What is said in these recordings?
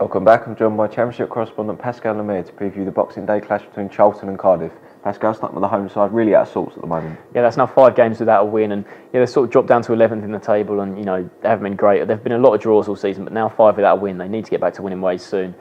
Welcome back. I'm joined by Championship correspondent Pascal Lemire to preview the Boxing Day clash between Charlton and Cardiff. Pascal, starting with the home side, really out of sorts at the moment. Yeah, that's now 5 games without a win, and they've sort of dropped down to 11th in the table, and they haven't been great. There've been a lot of draws all season, but now 5 without a win. They need to get back to winning ways soon.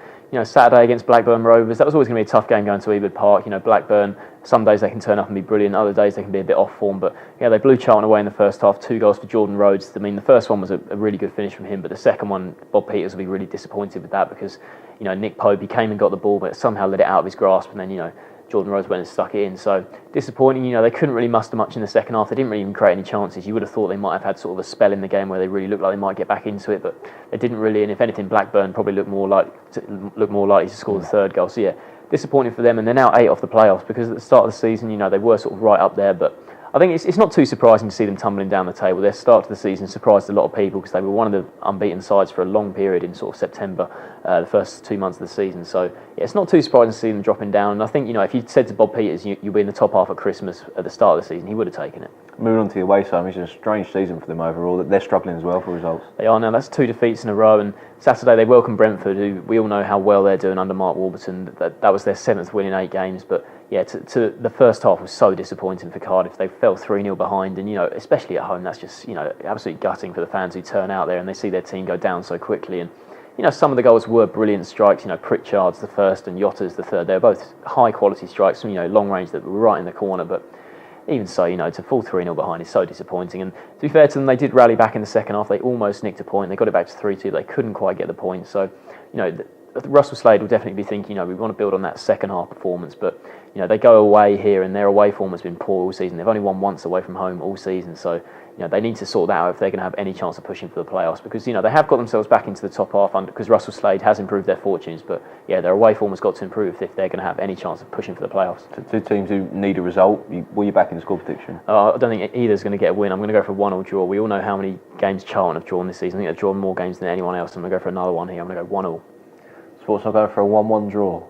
Saturday against Blackburn Rovers, that was always going to be a tough game going to Ewood Park. Blackburn, some days they can turn up and be brilliant, other days they can be a bit off form. But they blew Charlton away in the first half. 2 goals for Jordan Rhodes. I mean, the first one was a really good finish from him, but the second one, Bob Peters will be really disappointed with that because Nick Pope, he came and got the ball, but somehow let it out of his grasp, and then Jordan Rhodes went and stuck it in. So disappointing. They couldn't really muster much in the second half. They didn't really even create any chances. You would have thought they might have had sort of a spell in the game where they really looked like they might get back into it, but they didn't really. And if anything, Blackburn probably looked more likely to score the third goal. So disappointing for them. And they're now 8 off the playoffs because at the start of the season, they were sort of right up there, but I think it's not too surprising to see them tumbling down the table. Their start to the season surprised a lot of people because they were one of the unbeaten sides for a long period in sort of September, the first 2 months of the season. So it's not too surprising to see them dropping down. And I think if you'd said to Bob Peters you'll be in the top half at Christmas at the start of the season, he would have taken it. Moving on to the away side, it's a strange season for them overall. That they're struggling as well for results. They are now. That's 2 defeats in a row. And Saturday they welcome Brentford, who we all know how well they're doing under Mark Warburton. That was their 7th win in 8 games, but. To the first half was so disappointing for Cardiff. They fell 3-0 behind, and especially at home, that's just absolutely gutting for the fans who turn out there and they see their team go down so quickly. And some of the goals were brilliant strikes. Pritchard's the first and Yotta's the third. They were both high quality strikes from long range that were right in the corner. But even so, to fall 3-0 behind is so disappointing. And to be fair to them, they did rally back in the second half. They almost nicked a point. They got it back to 3-2. They couldn't quite get the point. So Russell Slade will definitely be thinking, we want to build on that second half performance, but they go away here and their away form has been poor all season. They've only won once away from home all season, so they need to sort that out if they're going to have any chance of pushing for the playoffs, because they have got themselves back into the top half because Russell Slade has improved their fortunes, but their away form has got to improve if they're going to have any chance of pushing for the playoffs. So 2 teams who need a result. Were you back in the score prediction? I don't think either's going to get a win. I'm going to go for a 1-1 draw. We all know how many games Charlton have drawn this season. I think they've drawn more games than anyone else. I'm going to go for another one here. I'm going to go 1-1. Sports, I'll go for a 1-1 draw.